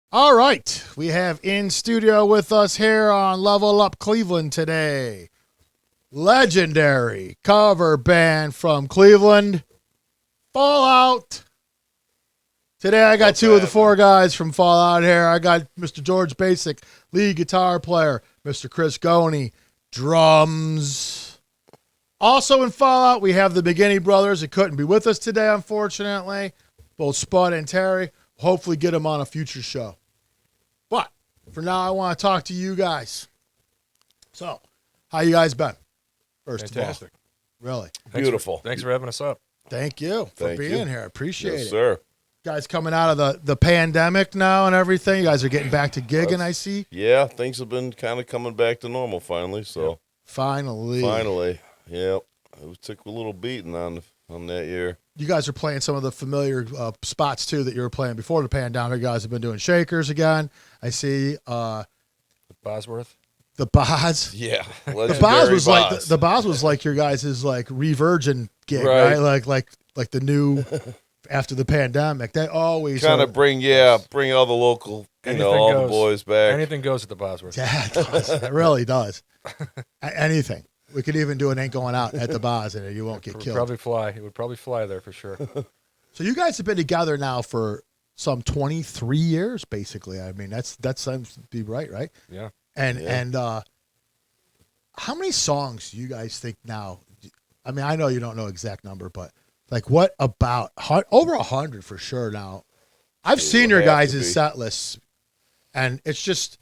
All right. We have in studio with us here on Level Up Cleveland today, legendary cover band from Cleveland, Fallout. Today I got two of the four guys from Fallout here. I got Mr. George Basic, lead guitar player, Mr. Chris Goney, drums. Also in Fallout, we have the McGinney brothers that couldn't be with us today, unfortunately. Both Spud and Terry. Hopefully get them on a future show. But for now, I want to talk to you guys. So, how you guys been? Fantastic. Of all. Really? Beautiful. Thanks for having us up. Thank you for being here. Appreciate it. Yes, sir. Guys coming out of the pandemic now and everything. You guys are getting back to gigging, I see. Yeah, things have been kind of coming back to normal finally. So Finally. Yep. It took a little beating on that year. You guys are playing some of the familiar spots, too, that you were playing before the pandemic. You guys have been doing Shakers again. I see Bosworth. the Boz. Yeah. The Boz was like the Boz was like your guys' like Revirgin gig, right? Like the new after the pandemic. They always kind of bring all the local, all the boys back. Anything goes at the Bosworth. Yeah, it does. It really does. Anything. We could even do an Ain't Going Out at the Boz and you won't get killed. It would probably fly there for sure. So you guys have been together now for some 23 years, basically. I mean, that seems to be right? Yeah. And how many songs do you guys think now? I mean, I know you don't know exact number, but like what about over 100 for sure now? I've seen your guys' set lists, and it's just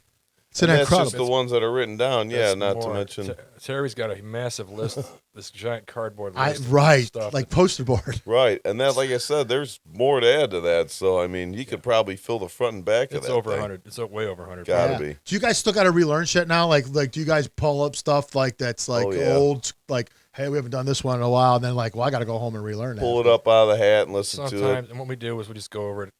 an incredible. That's just the ones that are written down. Yeah, not to mention Terry's got a massive list. This giant cardboard list. Stuff like poster board. Right, and that, like I said, there's more to add to that. So I mean, you could probably fill the front and back of that. It's over thing. 100. It's way over 100. Gotta be. Do you guys still got to relearn shit now? Like, do you guys pull up stuff like that's like old, like, hey, we haven't done this one in a while, and then like, well, I got to go home and relearn that. Pull it up out of the hat and listen to it. Sometimes, and what we do is we just go over it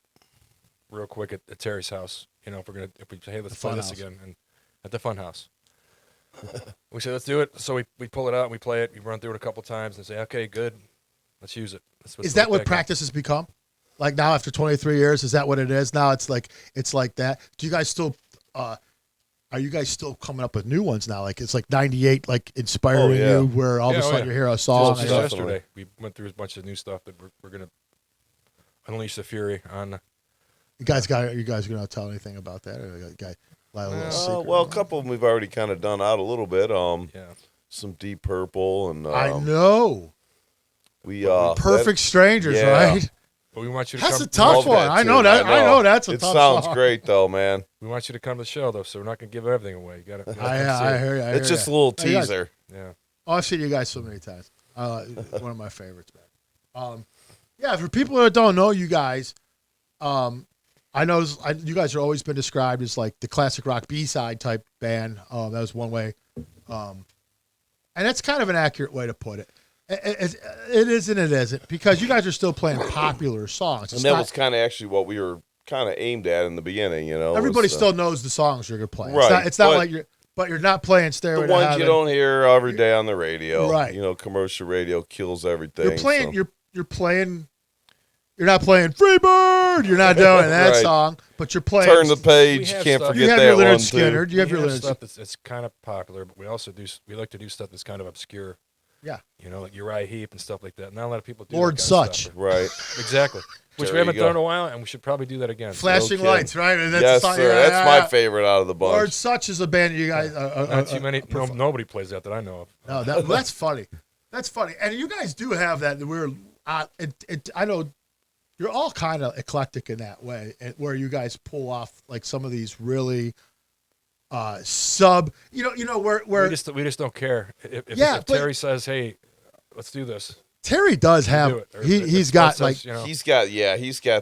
real quick at Terry's house. If we say, hey, let's play this again, and at the fun house. We say, let's do it. So we pull it out and we play it. We run through it a couple times and say, okay, good. Let's use it. Is that what practice has become? Like now after 23 years, is that what it is? Now it's like that. Do you guys still, are you guys still coming up with new ones now? Like it's like 98, like inspiring you where all of a sudden you hear a song. Just yesterday, we went through a bunch of new stuff that we're going to unleash the fury on. You guys going to tell anything about that? Or well, a couple of them we've already kind of done out a little bit. Some Deep Purple and I know. Perfect Strangers, right? But we want you to That's a tough one. I know that. I know that's a tough song. It sounds great though, man. We want you to come to the show though, so we're not going to give everything away. You got to. I hear you. It's just a little teaser. Yeah. Oh, I've seen you guys so many times. One of my favorites, man. Yeah, for people that don't know you guys, I know you guys are always been described as like the classic rock B-side type band. That was one way. And that's kind of an accurate way to put it. It is and it isn't because you guys are still playing popular songs. And that was kind of actually what we were kind of aimed at in the beginning, Everybody still knows the songs you're going to play. Right. It's not like you're not playing Stairway to Heaven. The ones you don't hear every day on the radio. Right. Commercial radio kills everything. You're playing, you're playing, you're not playing Freebird. You're not doing that song, but you're playing. Turn the page. You can't forget that your Lynyrd one, Skynyrd. too. You have your Lynyrd stuff that's kind of popular, but we also we like to do stuff that's kind of obscure. Yeah. Like Uriah Heep and stuff like that. Not a lot of people do Lord that kind Such. of stuff. Right. Exactly. Which we haven't done in a while, and we should probably do that again. Flashing Lights, right? And yes, sir. That's my favorite out of the bunch. Lord Such is a band you guys. Not too many. Nobody plays that I know of. No, that's funny. That's funny. And you guys do have that. I know you're all kind of eclectic in that way, where you guys pull off like some of these really where we just don't care. If Terry says, "Hey, let's do this." Terry does have he's got like he's got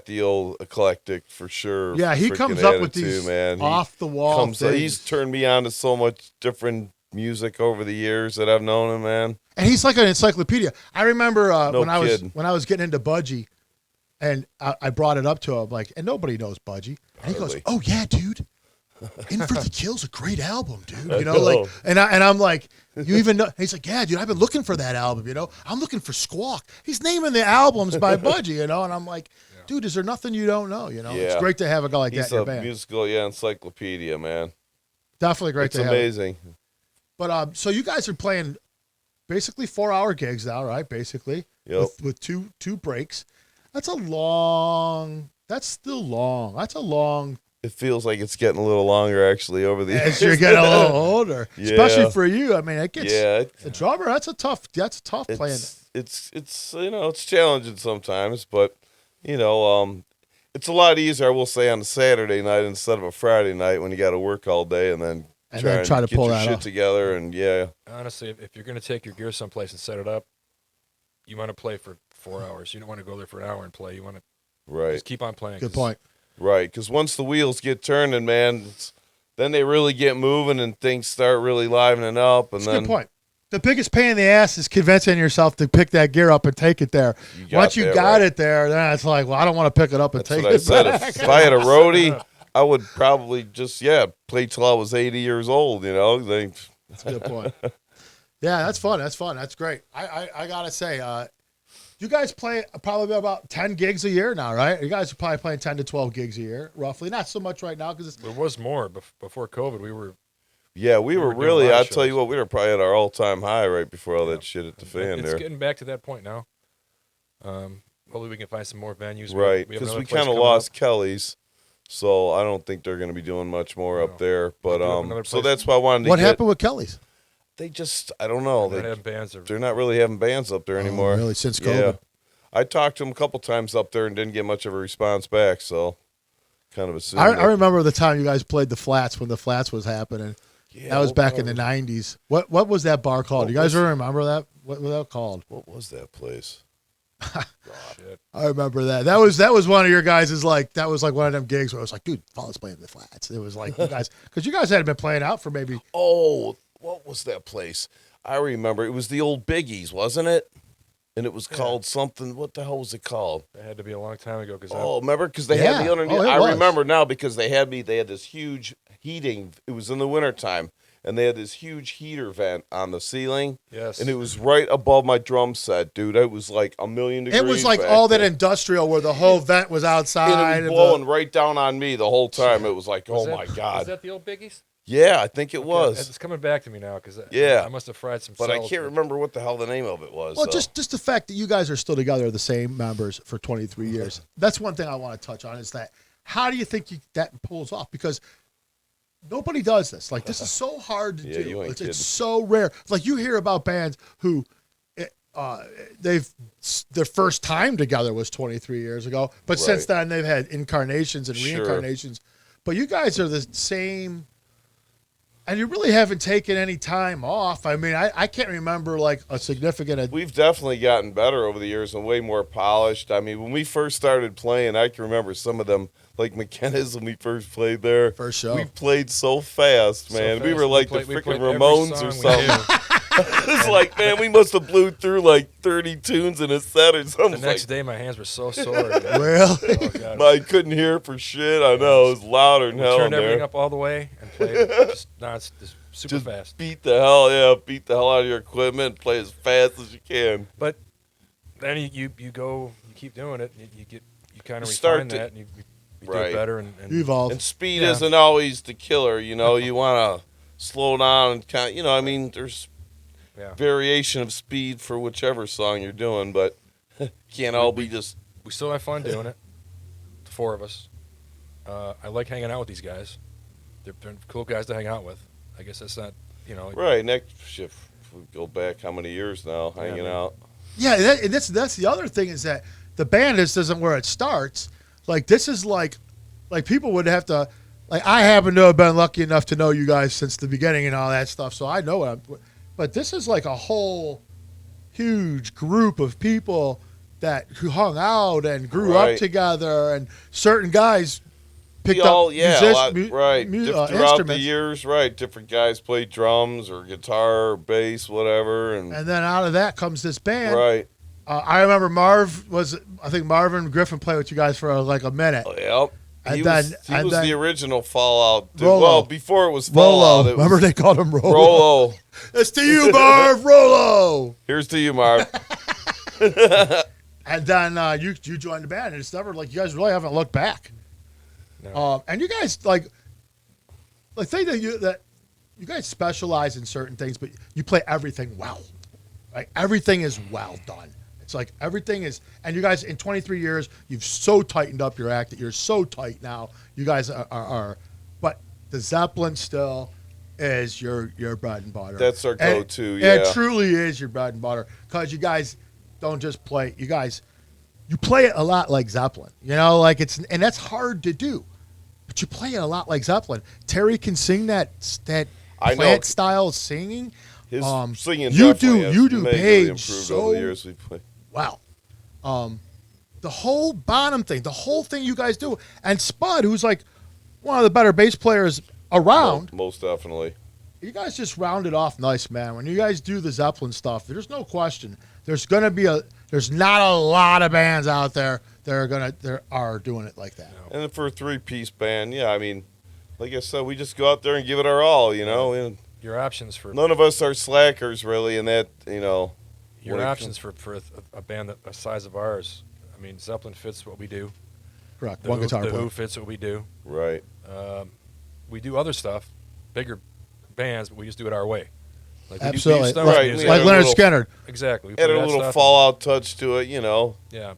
the old eclectic for sure. Yeah, he comes up with these off the wall things. He's turned me on to so much different music over the years that I've known him, man. And he's like an encyclopedia. I remember when I was getting into Budgie, and I brought it up to him like, and nobody knows Budgie, and he goes, "Oh yeah, dude." In for the Kill's a great album, dude. Like, and I'm like, you even know? He's like, yeah, dude, I've been looking for that album. I'm looking for Squawk. He's naming the albums by Budgie, and I'm like, dude, is there nothing you don't know? You know, Yeah. it's great to have a guy like that He's in your a band. musical, encyclopedia, man. Definitely great It's to have. amazing. But so you guys are playing basically 4-hour gigs now, right? Basically, Yep. with two breaks. That's a long. That's still long. That's a long. It feels like it's getting a little longer, actually, over the As years. you're getting a little older, Yeah. especially for you. I mean, it gets. Yeah, The drummer. That's tough playing. it's it's challenging sometimes, but it's a lot easier, I will say, on a Saturday night instead of a Friday night when you got to work all day and then try to get pull your that shit off together. And Honestly, if you're going to take your gear someplace and set it up, you want to play for 4 hours. You don't want to go there for an hour and play. You want to just keep on playing. Good point. Right, because once the wheels get turning, man, then they really get moving and things start really livening up. And That's a good point. The biggest pain in the ass is convincing yourself to pick that gear up and take it there. Once you got it there, then it's like, well, I don't want to pick it up and take it back. If I had a roadie, I would probably just play till I was 80 years old. That's a good point. Yeah, that's fun. That's great. I gotta say, you guys play probably about 10 gigs a year now, right? You guys are probably playing 10 to 12 gigs a year, roughly. Not so much right now because there was more before COVID. We were really. I'll tell you what, we were probably at our all-time high right before all that shit hit the fan. It's getting back to that point now. Hopefully, we can find some more venues. Right, because we kind of lost Kelly's, so I don't think they're going to be doing much more up there. But so that's why I wanted to. What happened with Kelly's? They just, I don't know. They're not really having bands up there anymore. Really, since COVID? Yeah. I talked to them a couple times up there and didn't get much of a response back, so kind of assumed. I remember the time you guys played the Flats when the Flats was happening. Yeah, that was back in the 90s. What was that bar called? You guys remember that? What was that called? What was that place? Shit. I remember that. That was one of your guys' that was like one of them gigs where I was like, dude, Paul's playing the Flats. It was like you guys, because you guys hadn't been playing out for maybe. Oh, what was that place? I remember it was the old Biggies, wasn't it? And it was called something. What the hell was it called? It had to be a long time ago. Remember? Because they had me underneath. I remember now because they had this huge heating. It was in the wintertime. And they had this huge heater vent on the ceiling. Yes. And it was right above my drum set, dude. It was like 1,000,000 degrees. It was like all that industrial where the whole vent was outside. And it was blowing right down on me the whole time. It was like, my God. Was that the old Biggies? Yeah, I think it was. It's coming back to me now because I must have fried some. But I can't remember what the hell the name of it was. Well, just the fact that you guys are still together, the same members for 23 years. That's one thing I want to touch on is that how do you think that pulls off? Because nobody does this. Like, this is so hard to do. It's so rare. Like, you hear about bands who their first time together was 23 years ago, but since then they've had incarnations and reincarnations. But you guys are the same. And you really haven't taken any time off. I mean, I can't remember like a significant. We've definitely gotten better over the years and way more polished. I mean, when we first started playing, I can remember some of them, like McKenna's when we first played there. First show. We played so fast, man. We were like the freaking Ramones or something. It's like, man, we must have blew through like 30 tunes in a set or something. The next day, my hands were so sore. Well, I couldn't hear for shit. I know. It was louder than hell. Turned everything up all the way and played it's super fast. Beat the hell out of your equipment. Play as fast as you can. But then you keep doing it. You kind of refine that and you do it better and evolve. And speed isn't always the killer. You want to slow down and kind of, I mean, there's variation of speed for whichever song you're doing, but can't all be just. We still have fun doing it. The four of us. I like hanging out with these guys. They're cool guys to hang out with. I guess that's not, Right. Next shift, we go back how many years now hanging out. Yeah, that's the other thing is that the band isn't where it starts. Like, this is like people would have to. Like, I happen to have been lucky enough to know you guys since the beginning and all that stuff, so I know what I'm. But this is like a whole huge group of people who hung out and grew up together, and certain guys picked up throughout instruments. the years, different guys played drums or guitar or bass, whatever, and then out of that comes this band. Right. I remember I think Marvin Griffin played with you guys for like a minute. Yep. And he then was the original Fallout. Rollo. Well, before it was Fallout. Remember they called him Rollo? Rollo. It's to you, Marv. Rollo. Here's to you, Marv. And then you joined the band, and it's never like you guys really haven't looked back. No. And you guys like think that you guys specialize in certain things, but you play everything well. Like everything is well done. It's like everything is, and you guys in 23 years, you've so tightened up your act that you're so tight now. You guys are but the Zeppelin still is your bread and butter. That's our go-to. Yeah, it truly is your bread and butter because you guys don't just play. You play it a lot like Zeppelin. You know, like and that's hard to do, but you play it a lot like Zeppelin. Terry can sing that plant style singing. His singing you definitely do has Page improved so over the years we play. well. The whole Bonham thing, the whole thing you guys do, and Spud, who's like one of the better bass players around. Most definitely. You guys just round it off nice, man. When you guys do the Zeppelin stuff, there's no question. There's not a lot of bands out there that are doing it like that. And for a 3-piece band, yeah, I mean, like I said, we just go out there and give it our all, you know. And your options for none of us are slackers really in that, you know. Your options for a band the size of ours. I mean, Zeppelin fits what we do. Correct. The One guitar player. Who fits what we do. Right. We do other stuff, bigger bands, but we just do it our way. Like Absolutely. We do Star Wars Right. music. Like Leonard Skinner. Exactly. We Add play a that little stuff. Fallout touch to it, you know. Yeah.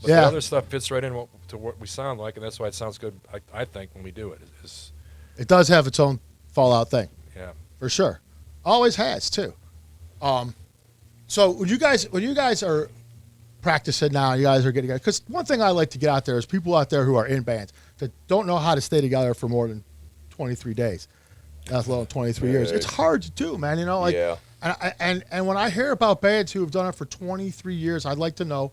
But the other stuff fits right in to what we sound like, and that's why it sounds good, I think, when we do it. It does have its own Fallout thing. Yeah. For sure. Always has, too. So when you guys are practicing now, you guys are getting together, because one thing I like to get out there is people out there who are in bands that don't know how to stay together for more than 23 days, let alone 23 years. It's hard to do, man. You know, like, yeah. And when I hear about bands who have done it for 23 years, I'd like to know,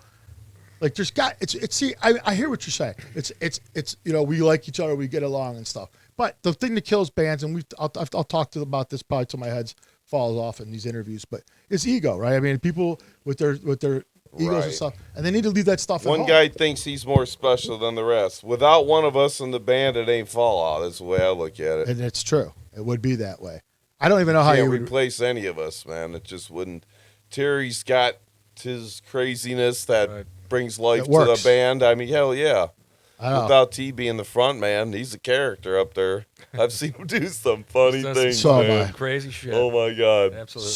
like, there's got see, I hear what you're saying. It's you know, we like each other, we get along and stuff. But the thing that kills bands, and I'll talk about this probably till my head falls off in these interviews, but it's ego, right? I mean, people with their egos and stuff, and they need to leave that stuff at home. One guy thinks he's more special than the rest. Without one of us in the band, it ain't Fallout. That's the way I look at it. And it's true. It would be that way. I don't even know how you would replace any of us, man. It just wouldn't. Terry's got his craziness that brings life to the band. I mean, hell yeah. Without T being the front man, he's a character up there. I've seen him do some funny things. So man. Crazy shit. Oh my god. Absolutely.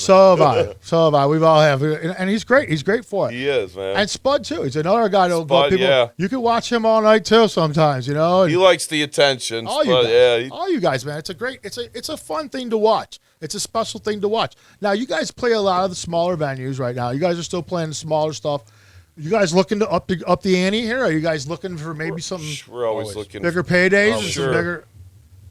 So have I. We've all have, and he's great. He's great for it. He is, man. And Spud too. He's another guy that'll go. People, yeah. You can watch him all night too. Sometimes, you know. He likes the attention. All Spud, you guys, all you guys, man. It's a fun thing to watch. It's a special thing to watch. Now, you guys play a lot of the smaller venues right now. You guys are still playing the smaller stuff. You guys looking to up the ante here? Are you guys looking for maybe something? We're always looking bigger paydays. Oh, sure. Bigger.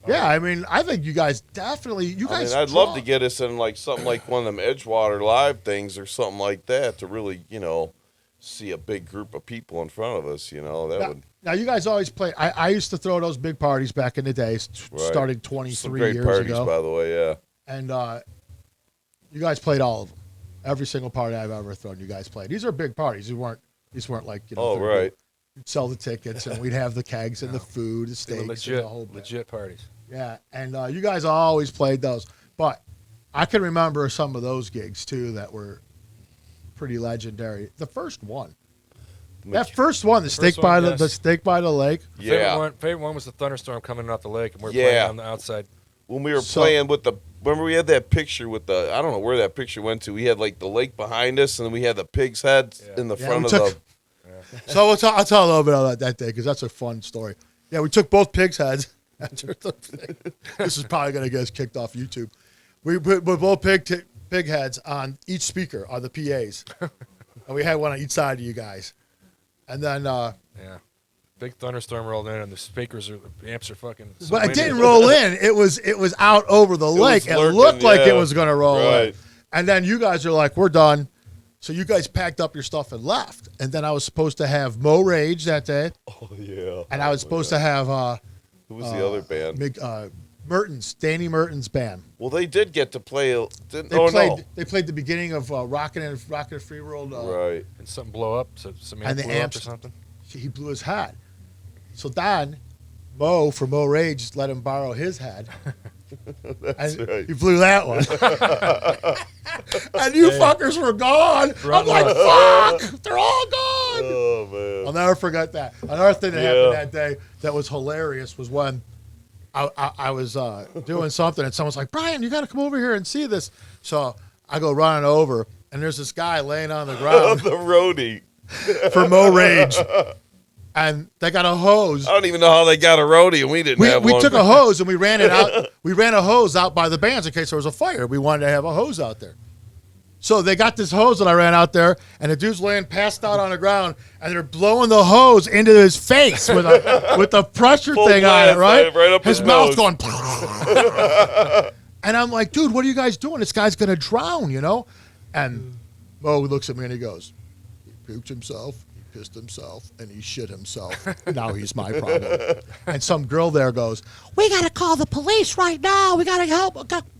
Yeah, I mean, I think you guys definitely. I'd love to get us in like something like one of them Edgewater live things or something like that to really, you know, see a big group of people in front of us. You know, that would. Now you guys always play. I used to throw those big parties back in the day, starting 23 Some great years parties, ago. by the way, yeah. And you guys played all of them. Every single party I've ever thrown, you guys played. These are big parties. These weren't like, you know. Oh, right. You'd sell the tickets, and we'd have the kegs and the food, the steaks, and the whole bit. Legit parties. Yeah, and you guys always played those. But I can remember some of those gigs, too, that were pretty legendary. The first one. That first one, the steak by the lake. Yeah. Favorite one was the thunderstorm coming off the lake, and we're playing on the outside. When we were playing with remember we had that picture with I don't know where that picture went to. We had like the lake behind us, and then we had the pig's head in the front of the. So I'll tell a little bit about that day because that's a fun story. Yeah, we took both pigs' heads. This is probably going to get us kicked off YouTube. We put both pig heads on each speaker on the PAs, and we had one on each side of you guys. And then big thunderstorm rolled in, and the amps are fucking. But it didn't roll in. It was out over the lake. It looked like it was going to roll in. And then you guys are like, we're done. So you guys packed up your stuff and left. And then I was supposed to have Mo Rage that day. Oh yeah. And I was supposed to have who was the other band? Danny Merton's band. Well, they did get to play. They played the beginning of Rockin' and Free World. Right. And something blow up. So some amp and the blew amps up or something. He blew his hat. So then Mo from Mo Rage let him borrow his hat. That's right. He blew that one. And you fuckers were gone. I'm like, fuck! They're all gone. I'll never forget that. Another thing that happened that day that was hilarious was when I was doing something and someone's like, Brian, you got to come over here and see this. So I go running over, and there's this guy laying on the ground. The roadie. For Mo Rage. And they got a hose. I don't even know how they got a roadie, and we didn't have one. We took a hose and we ran it out. We ran a hose out by the bands in case there was a fire. We wanted to have a hose out there. So they got this hose that I ran out there, and the dude's laying passed out on the ground, and they're blowing the hose into his face with a pressure thing on it, right? Right up his mouth's going. And I'm like, dude, what are you guys doing? This guy's gonna drown, you know? And Mo looks at me and he goes, he pooped himself. Pissed himself and he shit himself. Now he's my problem. And some girl there goes, we got to call the police right now. We got to help.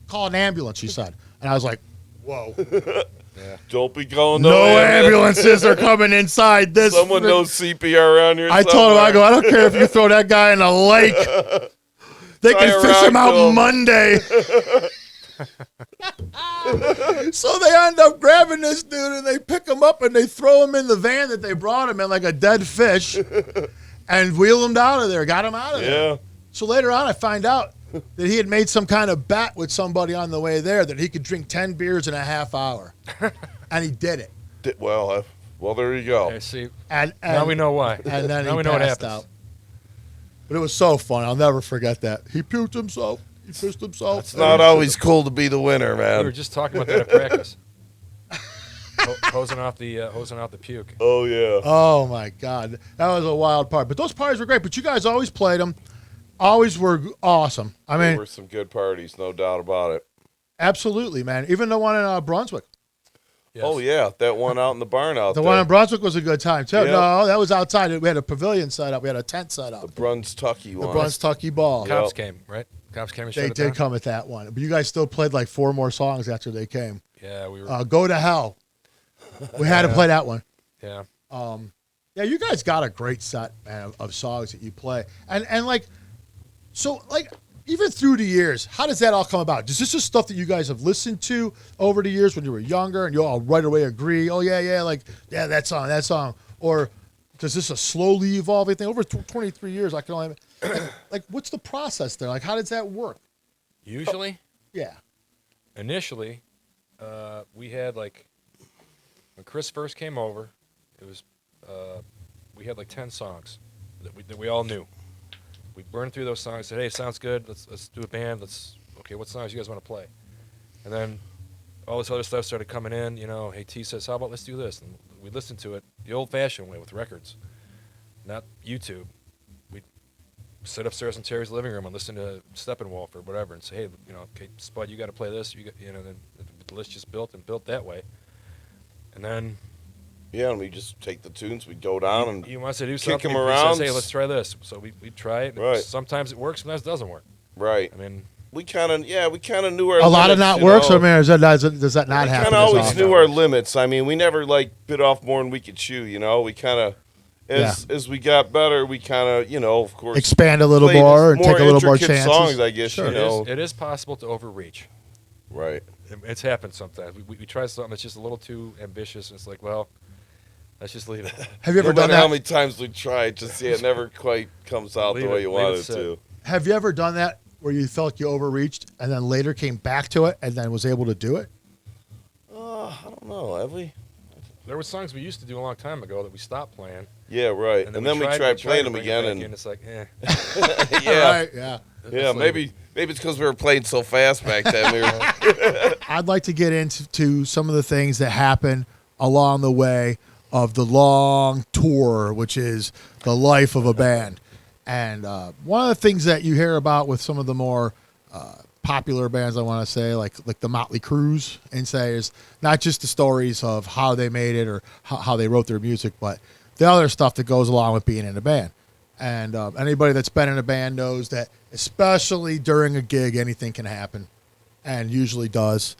Call an ambulance, she said. And I was like, whoa. Yeah. Don't be going no ambulances are coming inside this. Someone knows CPR around here. I told him, I don't care if you throw that guy in a lake. They can fish him out Monday. So they end up grabbing this dude and they pick him up and they throw him in the van that they brought him in like a dead fish and wheel him out of there, got him out of there. So later on I find out that he had made some kind of bet with somebody on the way there that he could drink 10 beers in a half hour. And he did it. Well, there you go. Okay, see, and now we know why. And then now he we know what passed happens. out. But it was so fun. I'll never forget that. He puked himself. He pissed himself. It's not always cool to be the winner, man. We were just talking about that at practice. Hosing off the puke. Oh yeah. Oh my God, that was a wild part. But those parties were great. But you guys always played them. Always were awesome. I mean, there were some good parties, no doubt about it. Absolutely, man. Even the one in Brunswick. Yes. Oh yeah, that one out in the barn out there. The one in Brunswick was a good time too. Yeah. No, that was outside. We had a pavilion set up. We had a tent set up. The Bruns-Tucky one. The Bruns-Tucky Ball. Cops came, right? Cops came and shut They it down? did come at that one. But you guys still played like 4 more songs after they came. Yeah, we were. Go to Hell. We had to play that one. Yeah. Yeah, you guys got a great set, man, of songs that you play. And like, so like, even through the years, how does that all come about? Is this just stuff that you guys have listened to over the years when you were younger and you all right away agree, oh, yeah, like, yeah, that song. Or does this a slowly evolving thing? Over 23 years, I can only, like, what's the process there? Like, how does that work? Usually? Yeah. Initially, we had, like, when Chris first came over, it was, we had, like, 10 songs that we all knew. We burned through those songs, said, hey, sounds good, let's do a band, okay, what songs you guys want to play? And then all this other stuff started coming in, you know, hey, T says, how about let's do this? And we listened to it the old-fashioned way with records, not YouTube. We'd sit upstairs in Terry's living room and listen to Steppenwolf or whatever and say, hey, you know, okay, Spud, you got to play this, then the list just built that way. And then... Yeah, and we just take the tunes, we go down and he wants to do kick something. them around. Says, hey, let's try this. So we try it. Right. Sometimes it works, sometimes it doesn't work. Right. I mean, we kind of knew our a limits, lot of not works, or does that not happen? We kind of always knew our limits. I mean, we never like bit off more than we could chew. You know, we kind of as we got better, we kind of of course expand a little more and take a little more chances. Songs, I guess. Sure. You know, it is possible to overreach. Right. It's happened sometimes. We try something that's just a little too ambitious, and it's like, well, let's just leave it. Have you ever done that? How many times we tried, just it never quite comes out the way you want it to. Have you ever done that where you felt you overreached and then later came back to it and then was able to do it? I don't know. Have we? There were songs we used to do a long time ago that we stopped playing. Yeah, right. And then we tried playing them again, and it's like, yeah, right, yeah. Yeah, maybe it's because we were playing so fast back then. I'd like to get into some of the things that happen along the way of the long tour, which is the life of a band. And one of the things that you hear about with some of the more popular bands, I want to say, like the Motley Crues, and say is not just the stories of how they made it or how they wrote their music, but the other stuff that goes along with being in a band. And anybody that's been in a band knows that, especially during a gig, anything can happen, and usually does.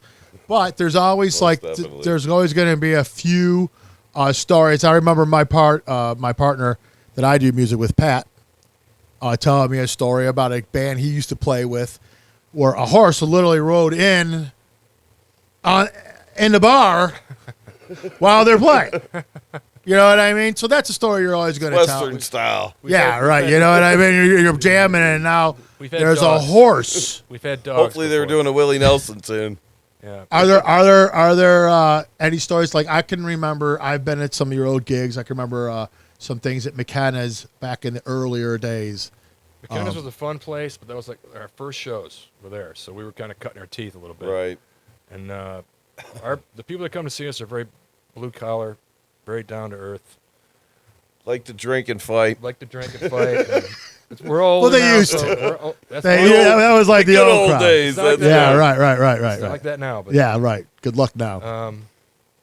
But there's always there's always going to be a few stories. I remember my partner that I do music with, Pat, telling me a story about a band he used to play with, where a horse literally rode in the bar while they're playing. You know what I mean? So that's a story you're always going to tell. Western style. Yeah, right. You know what I mean? You're jamming, and now there's dogs. A horse. We've had dogs. Hopefully, they were doing a Willie Nelson tune. Yeah. Are there any stories like I can remember? I've been at some of your old gigs. I can remember some things at McKenna's back in the earlier days. McKenna's was a fun place, but that was like our first shows were there, so we were kind of cutting our teeth a little bit. Right. And the people that come to see us are very blue collar, very down to earth. Like to drink and fight. We're old. Well, they used to. That was like the old days. Yeah, right. It's not like that now. But, yeah, right. Good luck now.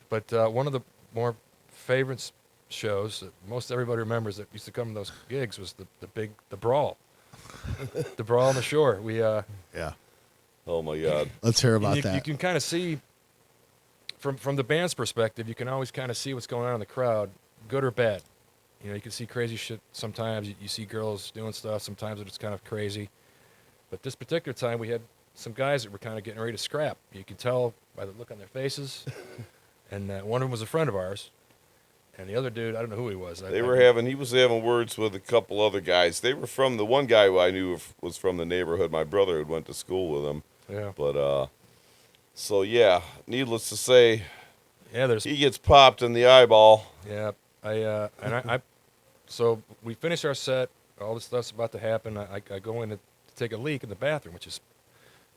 But one of the more favorite shows that most everybody remembers that used to come to those gigs was the brawl. The brawl on the shore. Yeah. Oh my God. Let's hear about that. You can kind of see from the band's perspective. You can always kind of see what's going on in the crowd, good or bad. You know, you can see crazy shit sometimes. You see girls doing stuff. Sometimes it's kind of crazy. But this particular time, we had some guys that were kind of getting ready to scrap. You could tell by the look on their faces. And one of them was a friend of ours. And the other dude, I don't know who he was. He was having words with a couple other guys. They were from, the one guy who I knew was from the neighborhood. My brother had went to school with him. Yeah. But, so yeah, needless to say, he gets popped in the eyeball. Yeah. So we finish our set. All this stuff's about to happen. I go in to take a leak in the bathroom, which is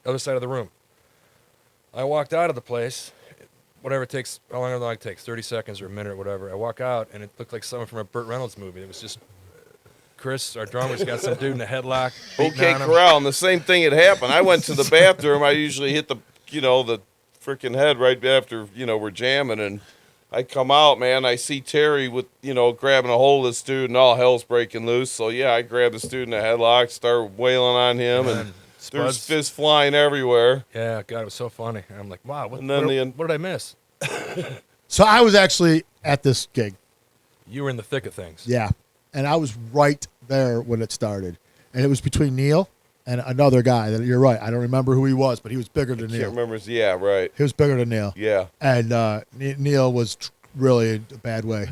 the other side of the room. I walked out of the place. Whatever it takes, how long it takes, 30 seconds or a minute or whatever. I walk out, and it looked like someone from a Burt Reynolds movie. It was just Chris, our drummer's got some dude in a headlock. OK Corral, and the same thing had happened. I went to the bathroom. I usually hit the freaking head right after, we're jamming, and I come out, man. I see Terry with, grabbing a hold of this dude, and all hell's breaking loose. So, yeah, I grab this dude in a headlock, start wailing on him, and there's fists flying everywhere. Yeah, God, it was so funny. I'm like, wow, what did I miss? So I was actually at this gig. You were in the thick of things. Yeah, and I was right there when it started. And it was between Neil and another guy. That you're right. I don't remember who he was, but he was bigger than Neil. I can't remember. Yeah, right. He was bigger than Neil. Yeah. And Neil was really in a bad way.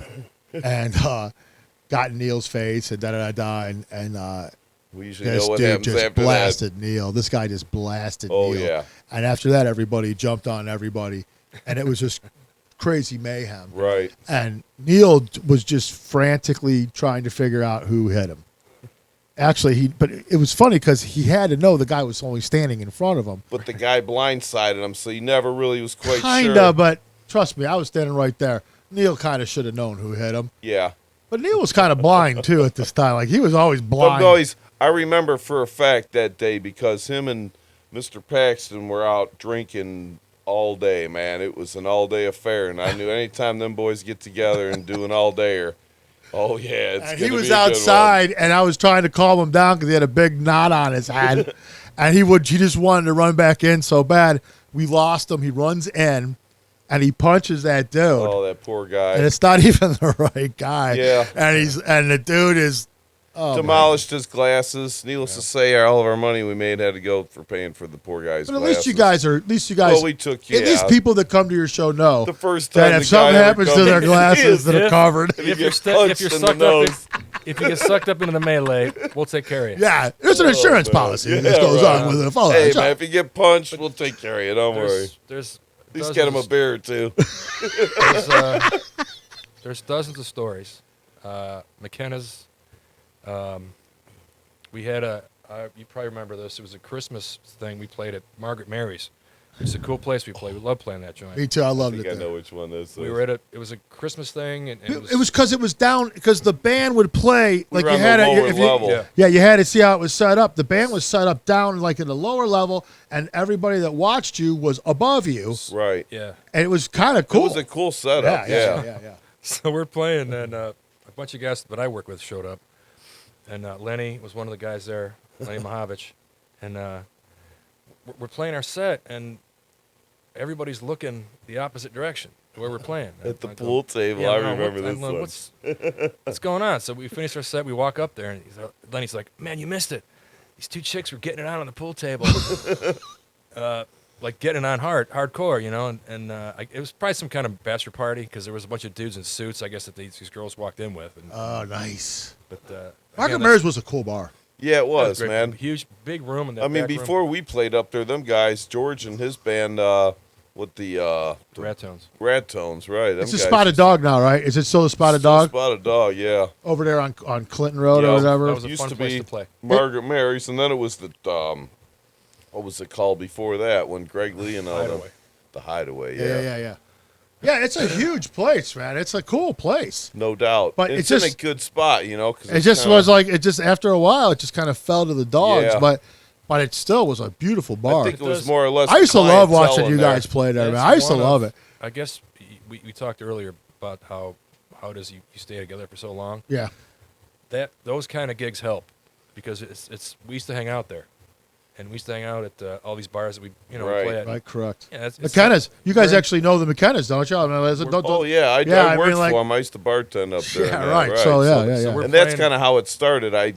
And got in Neil's face and da-da-da-da. And we usually know what happens just after blasted that. Neil. This guy just blasted Neil. Oh, yeah. And after that, everybody jumped on everybody. And it was just crazy mayhem. Right. And Neil was just frantically trying to figure out who hit him. Actually, but it was funny because he had to know the guy was only standing in front of him. But the guy blindsided him, so he never really was quite sure. Kinda, but trust me, I was standing right there. Neil kind of should have known who hit him. Yeah. But Neil was kind of blind, too, at this time. Like, he was always blind. I remember for a fact that day because him and Mr. Paxton were out drinking all day, man. It was an all-day affair, and I knew anytime them boys get together and do an all-dayer, oh, yeah, it's going to be a good one. He was outside, and I was trying to calm him down because he had a big knot on his head, and he just wanted to run back in so bad. We lost him. He runs in, and he punches that dude. Oh, that poor guy. And it's not even the right guy. Yeah. And the dude is demolished his glasses. Needless to say, all of our money we made had to go for paying for the poor guy's glasses. But at least you guys. Well, we took. Yeah. At least people that come to your show know the first time that if something happens to their glasses that are covered, if you're sucked up, if you get sucked up into the melee, we'll take care of you. Yeah, there's an insurance policy that goes on with it. Hey man, if you get punched, we'll take care of you. Don't worry. At least get him a beer or two. There's dozens of stories. McKenna's. We had you probably remember this. It was a Christmas thing we played at Margaret Mary's. It's a cool place we played. We love playing that joint. Me too. I loved it. I know which one this is. We were at it was a Christmas thing, and it was because it was down because the band would play like you had level. You had to see how it was set up. The band was set up down like in the lower level, and everybody that watched you was above you. Right. Yeah. And it was kind of cool. It was a cool setup. Yeah. So we're playing, and a bunch of guys that I work with showed up, and Lenny was one of the guys there, Lenny Mahavich, and we're playing our set, and everybody's looking the opposite direction to where we're playing. At the pool table, I remember this one. What's going on? So we finish our set, we walk up there, and Lenny's like, man, you missed it. These two chicks were getting it out on the pool table. like getting on hardcore, you know, and it was probably some kind of bachelor party because there was a bunch of dudes in suits, I guess, that these girls walked in with. And, oh, nice. But Margaret Mary's was a cool bar. Yeah, it was, man. Huge, big room in that. I mean, before we played up there, them guys, George and his band, with the Ratones. Ratones, right? It's a Spotted Dog now, right? Is it still a Spotted Dog? Spotted Dog, yeah. Over there on Clinton Road or whatever. That was a used fun to place be to play. Margaret Mary's, and then it was the what was it called before that? When Greg Lee and all them, the Hideaway. Yeah. Yeah, it's a huge place, man. It's a cool place, no doubt. But it's in a good spot, you know. Cause it just was like it just after a while, it just kind of fell to the dogs. Yeah. But it still was a beautiful bar. I think it was more or less. I used to love watching you guys play there, man. I used to love it. I guess we talked earlier about how does you stay together for so long. Yeah. Those kind of gigs help because it's we used to hang out there. And we used to hang out at all these bars that we play at. Right, correct. Yeah, McKenna's. You guys actually know the McKenna's, don't you? I mean, I worked for them. I used to bartend up there. Yeah, right. So, yeah. So and that's kind of how it started. I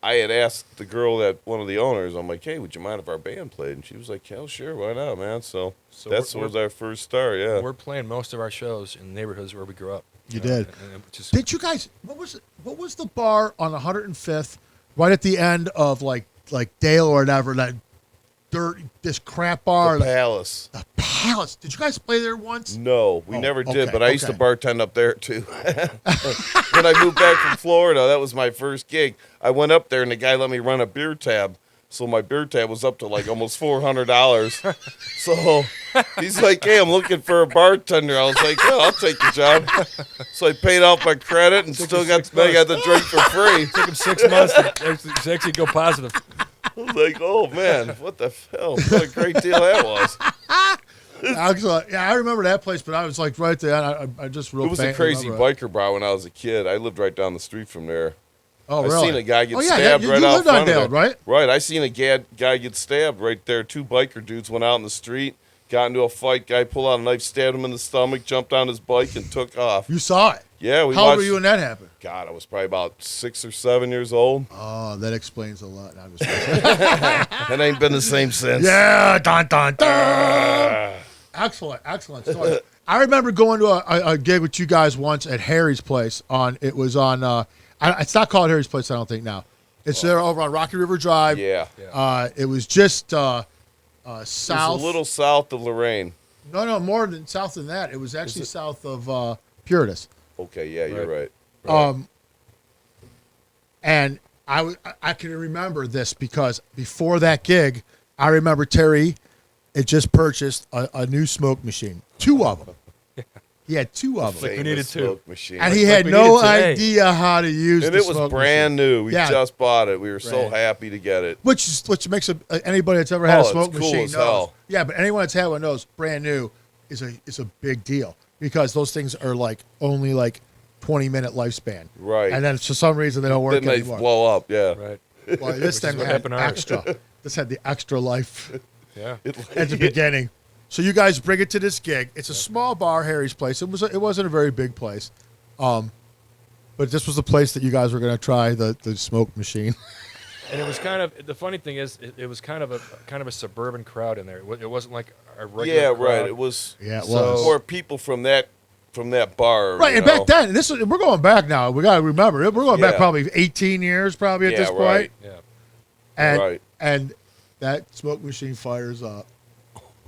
had asked the girl that one of the owners, I'm like, hey, would you mind if our band played? And she was like, hell, sure, why not, man? So that was our first start, yeah. We're playing most of our shows in neighborhoods where we grew up. You did. Did you guys, what was the bar on 105th, right at the end of, like Dale or whatever, that this crap bar? The Palace. The Palace. Did you guys play there once? No, we never did, but I used to bartend up there too. When I moved back from Florida, that was my first gig. I went up there and the guy let me run a beer tab. So my beer tab was up to like almost $400. So he's like, hey, I'm looking for a bartender. I was like, oh, I'll take the job. So I paid off my credit and still got the drink for free. It took him 6 months to actually go positive. I was like, oh, man, what the hell? What a great deal that was. Excellent. Yeah, I remember that place, but I was like right there. I just real. It was a crazy biker bar when I was a kid. I lived right down the street from there. Oh, really? I seen a guy get stabbed right out front of it. Right? Right. I seen a guy get stabbed right there. 2 biker dudes went out in the street, got into a fight. Guy pulled out a knife, stabbed him in the stomach, jumped on his bike, and took off. You saw it? Yeah. How old were you when that happened? God, I was probably about 6 or 7 years old. Oh, that explains a lot. It ain't been the same since. Yeah. Dun, dun, dun. Excellent story. I remember going to a gig with you guys once at Harry's place. It's not called Harry's Place, I don't think, now. It's there over on Rocky River Drive. Yeah. It was just south. It was a little south of Lorraine. No, more than south than that. It was actually south of Puritas. Okay, yeah, you're right. And I can remember this because before that gig, I remember Terry had just purchased a new smoke machine. 2 of them. He had 2 of them. Like we needed 2. Machine. And he had no idea how to use and the it was brand new. We just bought it. We were so Right. happy to get it. Which makes anybody that's ever had a smoke it's cool machine as knows. hell. Yeah, but anyone that's had one knows brand new is a big deal because those things are like only like 20-minute lifespan. Right. And then for some reason they don't work Then they anymore. blow up, yeah. Right. Well, this thing had extra. This had the extra life Yeah. at the beginning. So you guys bring it to this gig. It's a small bar, Harry's Place. It wasn't a very big place, but this was the place that you guys were going to try the smoke machine. And it was kind of the funny thing is it was kind of a suburban crowd in there. It wasn't like a regular crowd. Right. It was. Yeah, it was was more people from that bar. Right, and back then, we're going back now. We got to remember it. We're going back probably 18 years, probably at this point. Right. Yeah. And that smoke machine fires up,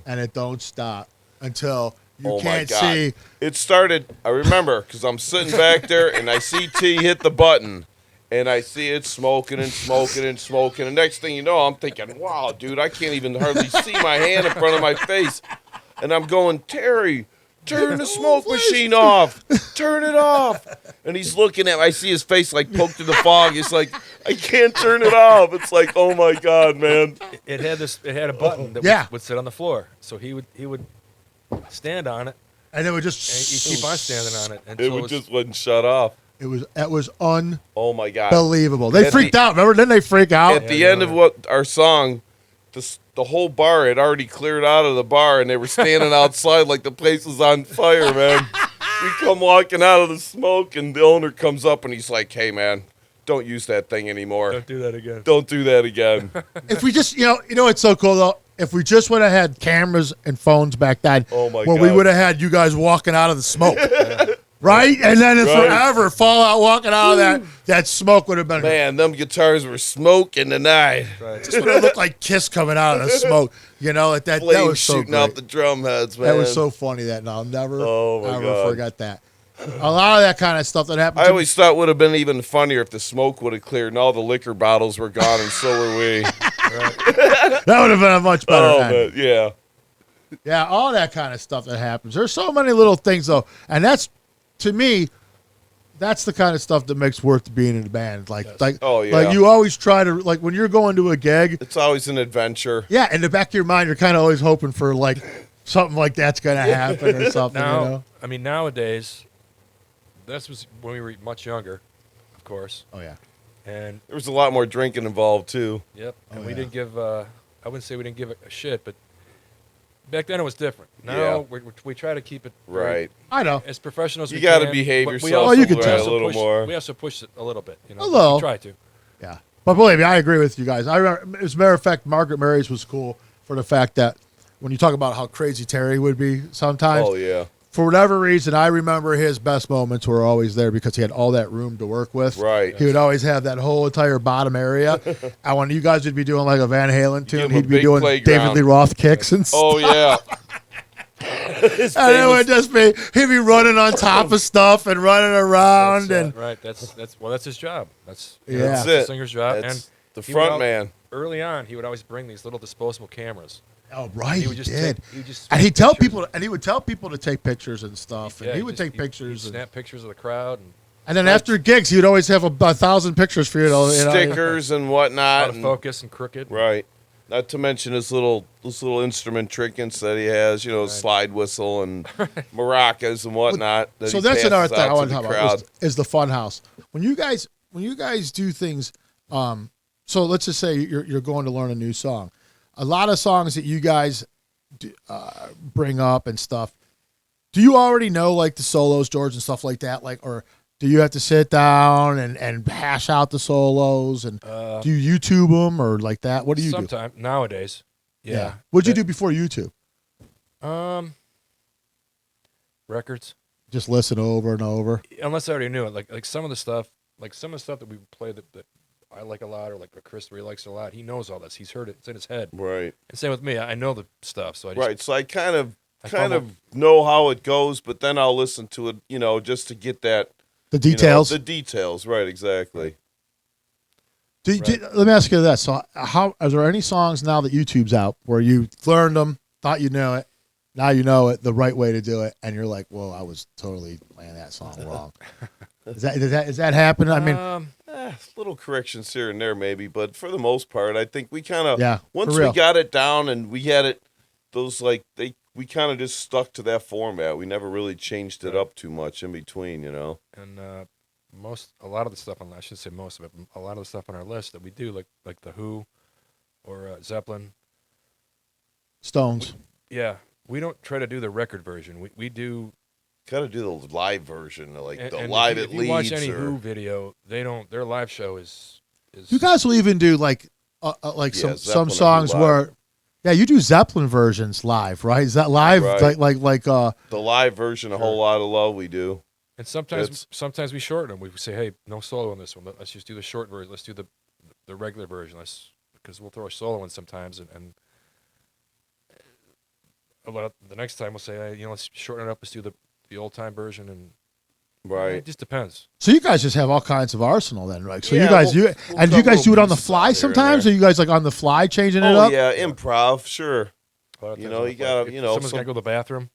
and it don't stop until you can't see. It started. I remember because I'm sitting back there and I see T hit the button, and I see it smoking and smoking and smoking. And next thing you know, I'm thinking, "Wow, dude, I can't even hardly see my hand in front of my face." And I'm going, Terry, turn the smoke machine off. Turn it off. And he's looking at me. I see his face like poked in the fog. It's like, I can't turn it off. It's like, oh my God, man. It had a button that would sit on the floor. So he would stand on it. And it would just he'd keep on standing on it. And it just wouldn't shut off. It was unbelievable. Oh my God. They freaked out. Remember? Didn't they freak out? At the end of our song, the whole bar had already cleared out of the bar, and they were standing outside like the place was on fire, man. We come walking out of the smoke, and the owner comes up, and he's like, hey, man, don't use that thing anymore. Don't do that again. Don't do that again. If we just, it's so cool, though. if we just would have had cameras and phones back then, we would have had you guys walking out of the smoke. Right? And then forever, Fallout walking out of that smoke would have been. Man, them guitars were smoking tonight. Right. Just would have looked like Kiss coming out of the smoke. That was so shooting great. out the drum heads, man. That was so funny and I'll never forget that. A lot of that kind of stuff that happened. I always thought it would have been even funnier if the smoke would have cleared and all the liquor bottles were gone and so were we. That would have been a much better time. Yeah. Yeah, all that kind of stuff that happens. There's so many little things, though. And that's, to me, that's the kind of stuff that makes worth being in a band. Like you always try to, like when you're going to a gig. It's always an adventure. Yeah, in the back of your mind, you're kind of always hoping for like something like that's going to happen or something. Now, I mean, nowadays, this was when we were much younger, of course. Oh, yeah. And there was a lot more drinking involved, too. Yep. And we didn't give, I wouldn't say we didn't give a shit, but back then it was different. Now we try to keep it right. I know. As professionals, you got to behave yourself you can tell a little more. We also push it a little bit. A little. We try to. Yeah. But believe me, I agree with you guys. I remember, as a matter of fact, Margaret Mary's was cool for the fact that when you talk about how crazy Terry would be sometimes. Oh, yeah. For whatever reason, I remember his best moments were always there because he had all that room to work with. Right. He would always have that whole entire bottom area. And when you guys would be doing like a Van Halen tune, he'd be doing David Lee Roth kicks and stuff. Oh, yeah. And it would just be, he'd be running on top of stuff and running around. Right. That's his job. That's it. The singer's job. That's and the front man. Early on, he would always bring these little disposable cameras. Oh, right, he did. And he would tell people to take pictures and stuff. And he would take pictures. He'd snap pictures of the crowd. And then after gigs, he would always have 1,000 pictures for you to stickers and whatnot. Out of focus and crooked. Right. Not to mention his little instrument trinkets that he has, slide whistle and maracas and whatnot. So that's another thing I want to talk about is the fun house. When you guys do things, so let's just say you're going to learn a new song. A lot of songs that you guys bring up and stuff, do you already know like the solos, George, and stuff like that? Like, or do you have to sit down and hash out the solos and do you YouTube them or like that? What do you do? Sometimes nowadays, yeah. What'd you do before YouTube? Records. Just listen over and over. Unless I already knew it, like some of the stuff that we play that I like a lot, or like Chris really likes a lot. He knows all this. He's heard it. It's in his head. Right. And same with me. I know the stuff. So So I kind of know how it goes, but then I'll listen to it, just to get that. The details. The details. Right. Exactly. Let me ask you this. So are there any songs now that YouTube's out where you learned them, thought you knew it, now you know it, the right way to do it, and you're like, whoa, I was totally playing that song wrong. Is that happen? I mean, little corrections here and there maybe, but for the most part, I think we kind of once we got it down and we had it, we kind of just stuck to that format. We never really changed it up too much in between, And a lot of the stuff I should say most of it, a lot of the stuff on our list that we do, like the Who or Zeppelin, Stones. Yeah, we don't try to do the record version. We do. Got to do the live version, like and live if at you Leeds. Watch any Who video, they don't. Their live show is. You guys will even do some songs where, you do Zeppelin versions live, right? Is that live? Right. Like the live version, a whole lot of love we do. And sometimes we shorten them. We say, hey, no solo on this one. Let's just do the short version. Let's do the regular version. Because we'll throw a solo in sometimes, and the next time we'll say, hey, let's shorten it up. Let's do the old time version, and it just depends. So you guys just have all kinds of arsenal then, right? So you guys do it on the fly sometimes? Are you guys like on the fly changing it up? Oh yeah, improv, sure. You gotta, someone's gotta go to the bathroom.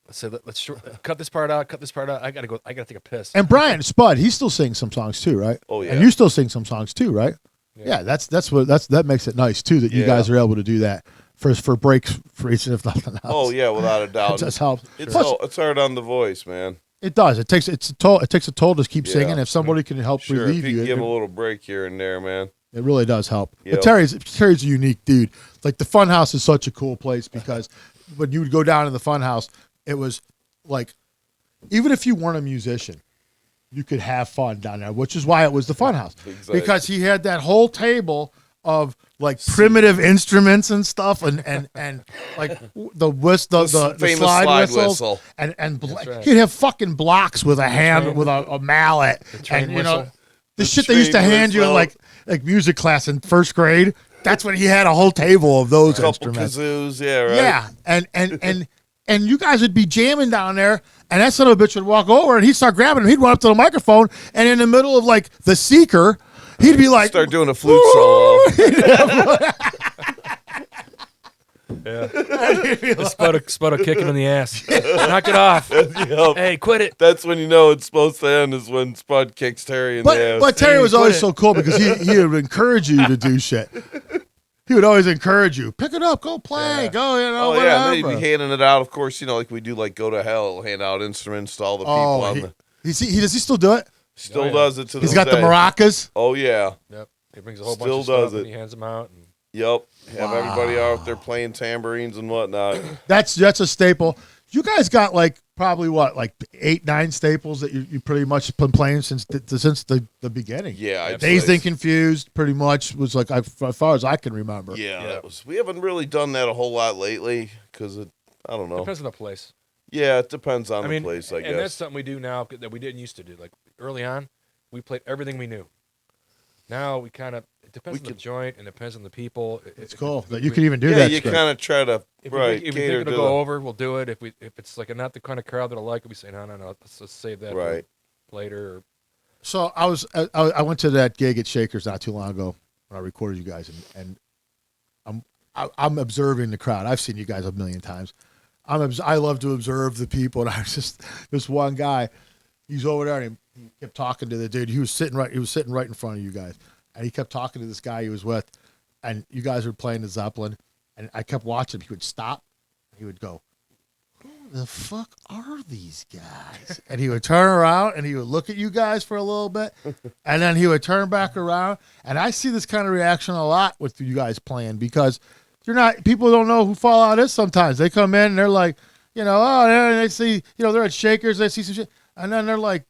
Let's say let's cut this part out. Cut this part out. I gotta take a piss. And Brian Spud, he still sings some songs too, right? Oh yeah. And you still sing some songs too, right? Yeah, that makes it nice too that you guys are able to do that. For breaks, for each if nothing else. Oh yeah, without a doubt. It just helps. It's hard on the voice, man. It does. It takes a toll to keep singing. If somebody can help relieve you, give him a little break here and there, man. It really does help. Yep. But Terry's a unique dude. Like the Funhouse is such a cool place because when you would go down to the Funhouse, it was like even if you weren't a musician, you could have fun down there, which is why it was the Funhouse. Exactly. Because he had that whole table of like primitive instruments and stuff, and like the famous slide whistle, and right. he'd have fucking blocks with a mallet, and the shit they used to hand you in like music class in first grade. That's when he had a whole table of those instruments. Kazoos, yeah, right. Yeah, and you guys would be jamming down there, and that son of a bitch would walk over, and he'd start grabbing him. He'd run up to the microphone, and in the middle of like the Seeker, he'd be like, start doing a flute solo. Yeah. Spud will kick him in the ass. Knock it off. Yep. Hey, quit it. That's when you know it's supposed to end, is when Spud kicks Terry in the ass. But Terry was always so cool because he would encourage you to do shit. He would always encourage you. Pick it up, go play, go, whatever. Yeah, and he'd be handing it out, of course, like we do, like Go to Hell, hand out instruments to all the people. Does he still do it? Still does it to this He's got day. the maracas. Oh, yeah. Yep. He brings a whole bunch of stuff and he hands them out. And yep. Have everybody out there playing tambourines and whatnot. That's a staple. You guys got probably 8, 9 staples that you pretty much been playing since the beginning. Yeah, Dazed and Confused pretty much was as far as I can remember. Yeah, we haven't really done that a whole lot lately because I don't know. Depends on the place. Yeah, it depends on the place, I guess. And that's something we do now that we didn't used to do. Like early on, we played everything we knew. Now we kind of, it depends on the joint and it depends on the people. It's cool that you can even do that. Yeah, you kind of try to if we think it'll go over, we'll do it. If it's like not the kind of crowd that'll like it, we say no, let's save that for later. So I went to that gig at Shakers not too long ago when I recorded you guys, and I'm observing the crowd. I've seen you guys a million times. I love to observe the people, and I was just this one guy. He's over there, and he kept talking to the dude. He was sitting right in front of you guys, and he kept talking to this guy he was with, and you guys were playing the Zeppelin, and I kept watching him. He would stop, he would go, "Who the fuck are these guys?" And he would turn around and he would look at you guys for a little bit, and then he would turn back around. And I see this kind of reaction a lot with you guys playing because people don't know who Fallout is. Sometimes they come in and they're like, they see, they're at Shakers, they see some shit. And then they're like,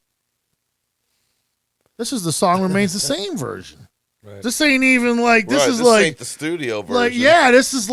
this is the Song Remains the Same version. Right. This ain't even this is ain't the studio version. This is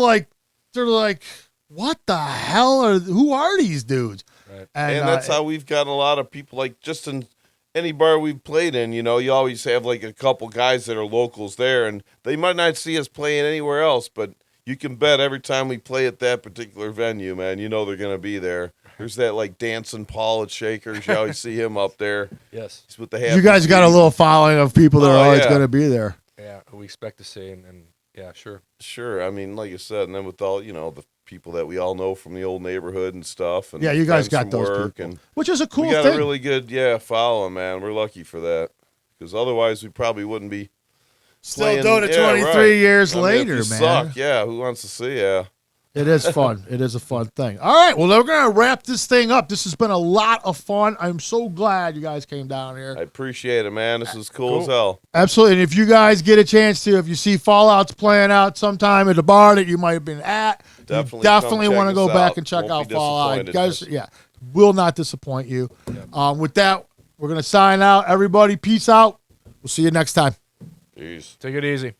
they're like, what the hell who are these dudes? Right. And that's how we've gotten a lot of people, just in any bar we've played in, you always have a couple guys that are locals there, and they might not see us playing anywhere else, but you can bet every time we play at that particular venue, man, they're going to be there. There's that dancing Paul at Shakers. You always see him up there. Yes. He's with the you guys got a little following of people that are always going to be there. Yeah, who we expect to see, and yeah, sure. Sure. I mean, like you said, and then with all, the people that we all know from the old neighborhood and stuff. And yeah, you guys got those people. Which is a cool thing. We got a really good, following, man. We're lucky for that. Because otherwise we probably wouldn't be still doing it 23 years later, man. Suck. Yeah, who wants to see ya? It is fun. It is a fun thing. All right, well, we're going to wrap this thing up. This has been a lot of fun. I'm so glad you guys came down here. I appreciate it, man. This is cool as hell. Absolutely. And if you guys get a chance to, if you see Fallout's playing out sometime at a bar that you might have been at, definitely want to go back and check out Fallout. You guys, will not disappoint you. Yeah. With that, we're going to sign out. Everybody, peace out. We'll see you next time. Peace. Take it easy.